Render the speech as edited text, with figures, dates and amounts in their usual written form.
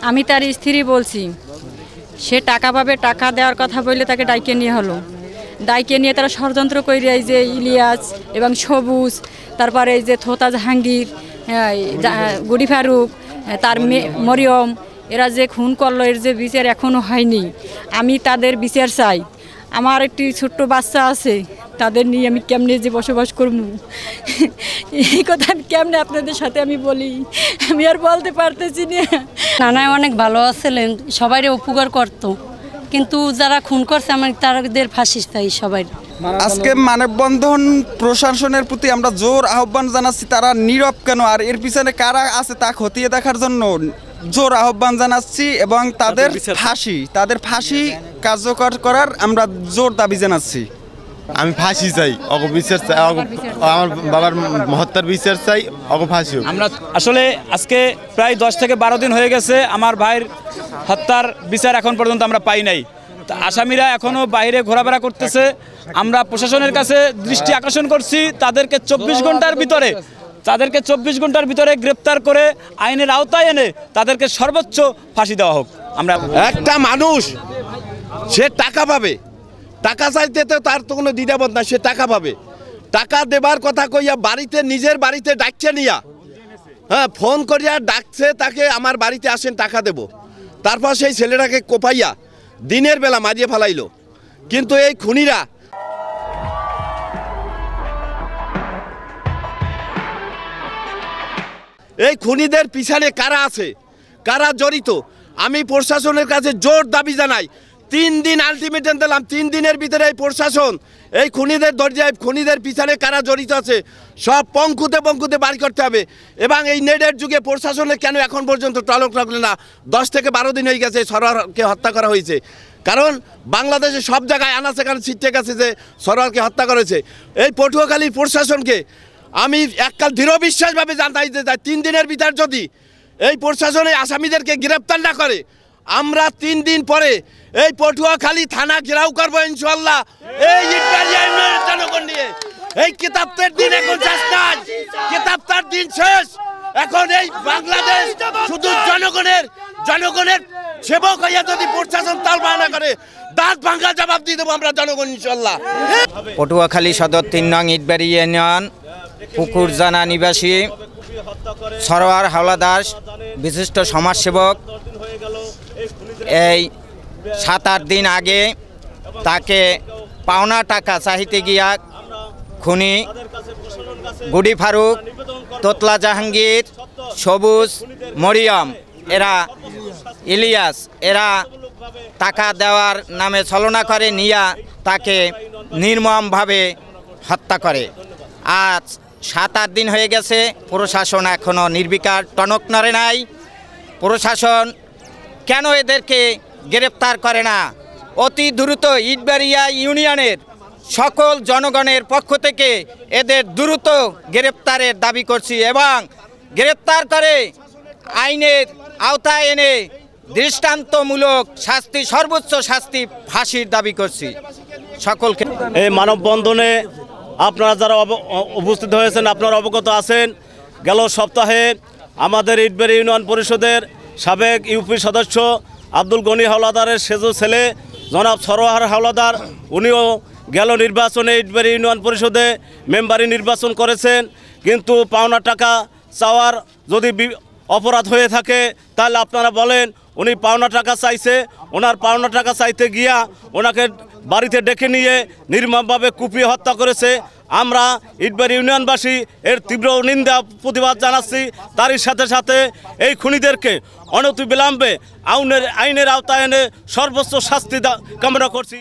আমি তার স্ত্রী বলছি, সে টাকা পাবে, টাকা দেওয়ার কথা বললে তাকে ডাইকে নিয়ে হলো। ডাইকে নিয়ে তারা ষড়যন্ত্র করে এই যে ইলিয়াস এবং সবুজ, তারপরে এই যে থোতা জাহাঙ্গীর, গুডি ফারুক, তার মরিয়ম, এরা যে খুন করলো, এর যে বিচার এখনও হয়নি। আমি তাদের বিচার চাই। আমার একটি ছোট্ট বাচ্চা আছে, তাদের নিয়ে আমি কেমনে যে বসবাস করবো, এই কথা আমি কেমনে আপনাদের সাথে আমি বলি, আমি আর বলতে পারতেছি না। নানায় অনেক ভালো ছিলেন, সবাইরে উপকার করতো, কিন্তু যারা খুন করছে আমি তাদের ফাঁসি চাই সবাই। আজকে মানববন্ধন প্রশাসনের প্রতি আমরা জোর আহ্বান জানাচ্ছি, তারা নীরব কেন আর এর পিছনে কারা আছে তা খতিয়ে দেখার জন্য জোর আহ্বান জানাচ্ছি এবং তাদের ফাঁসি কার্যকর করার আমরা জোর দাবি জানাচ্ছি। আমি ফাঁসি চাই, বিচার চাই, আমার বাবার হত্যার বিচার চাই, ফাঁসি। আমরা আসলে আজকে প্রায় 10 থেকে 12 দিন হয়ে গেছে আমার ভাইয়ের হত্যার বিচার এখন পর্যন্ত আমরা পাই নাই। আসামিরা এখনও বাইরে ঘোরাফেরা করতেছে। আমরা প্রশাসনের কাছে দৃষ্টি আকর্ষণ করছি, তাদেরকে 24 ঘন্টার ভিতরে গ্রেপ্তার করে আইনের আওতায় এনে তাদেরকে সর্বোচ্চ ফাঁসি দেওয়া হোক। আমরা একটা মানুষ সে টাকা পাবে, টাকা চাইতে তো তার তো কোনো দ্বিধাবোধ না, সে টাকা পাবে। টাকা দেবার কথা কইয়া বাড়িতে, নিজের বাড়িতে ডাকছে নিয়া, হ্যাঁ ফোন করিয়া ডাকছে তাকে, আমার বাড়িতে আসেন টাকা দেব। তারপর সেই ছেলেটাকে কোপাইয়া দিনের বেলা মারিয়ে ফেলাইলো। কিন্তু এই খুনিরা, এই খুনিদের পিছনে কারা আছে, কারা জড়িত, আমি প্রশাসনের কাছে জোর দাবি জানাই। 3 দিন আলটিমেটাম দিলাম, 3 দিনের ভিতরে এই প্রশাসন এই খুনিদের দরজায়, খুনিদের পিছনে কারা জড়িত আছে সব পঙ্কুতে বাড়ি করতে হবে। এবং এই নেটের যুগে প্রশাসনের কেন এখন পর্যন্ত টলক লাগলো না? 10 থেকে 12 দিন হয়ে গেছে সরোয়ারকে হত্যা করা হয়েছে। কারণ বাংলাদেশে সব জায়গায় আনাচে কারণ ছিটে গেছে যে সরোয়ারকে হত্যা করেছে। এই পটুয়াখালীর প্রশাসনকে আমি এককাল দৃঢ় বিশ্বাসভাবে জানাই যে 3 দিনের ভিতর যদি এই প্রশাসনে আসামিদেরকে গ্রেপ্তার না করে, আমরা 3 দিন পরে এই পটুয়াখালী থানা ঘেরাও করবো ইনশাআল্লাহ। এই জনগণ নিয়ে এই কিতাবটার দিন এখন শেষ নাই, কিতাবটার দিন শেষ। এখন এই বাংলাদেশ শুধু জনগণের সেবক হইয়া যদি প্রশাসন তালবা না করে, দাঁত ভাঙ্গা জবাব দিয়ে দেবো আমরা জনগণ ইনশাআল্লাহ। পটুয়াখালী সদর 3 নং ইটবাড়ি ইউনিয়ন পুকুরজানা নিবাসী সরোয়ার হাওলাদার বিশিষ্ট সমাজসেবক, এই 7-8 দিন আগে তাকে পাওনা টাকা চাইতে গিয়া খুনি গুডি ফারুক, তোতলা জাহাঙ্গীর, সবুজ, মরিয়ম, এরা ইলিয়াস, এরা টাকা দেওয়ার নামে ছলনা করে নিয়া তাকে নির্মমভাবে হত্যা করে। আজ 7-8 দিন হয়ে গেছে, প্রশাসন এখনও নির্বিকার, টনক নড়ে নাই। প্রশাসন কেন এদেরকে গ্রেপ্তার করে না? অতি দ্রুত ইটবাড়িয়া ইউনিয়নের সকল জনগণের পক্ষ থেকে এদের দ্রুত গ্রেপ্তারের দাবি করছি এবং গ্রেপ্তার করে আইনের আওতায় এনে দৃষ্টান্তমূলক শাস্তি, সর্বোচ্চ শাস্তি, ফাঁসির দাবি করছি সকলকে। এই মানববন্ধনে আপনারা যারা উপস্থিত হয়েছেন আপনারা অবগত আছেন, গেল সপ্তাহে আমাদের ইটবাড়ি ইউনিয়ন পরিষদের সাবেক ইউপি সদস্য আব্দুল গনি হাওলাদারের সেজো ছেলে জনাব সরোয়ার হাওলাদার, উনিও গেল নির্বাচনে ইটবাড়ি ইউনিয়ন পরিষদে মেম্বারি নির্বাচন করেছেন। কিন্তু পাওনা টাকা চাওয়ার যদি অপরাধ হয়ে থাকে তাহলে আপনারা বলেন, উনি পাওনা টাকা চাইছে, ওনার পাওনা টাকা চাইতে গিয়া ওনাকে বাড়িতে ডেকে নিয়ে নির্মমভাবে কুপিয়ে হত্যা করেছে। আমরা ইটবাড়ি ইউনিয়নবাসী এর তীব্র নিন্দা প্রতিবাদ জানাচ্ছি। তারই সাথে সাথে এই খুনিদেরকে অনতিবিলম্বে আইনের আওতায় এনে সর্বোচ্চ শাস্তি কামনা করছি।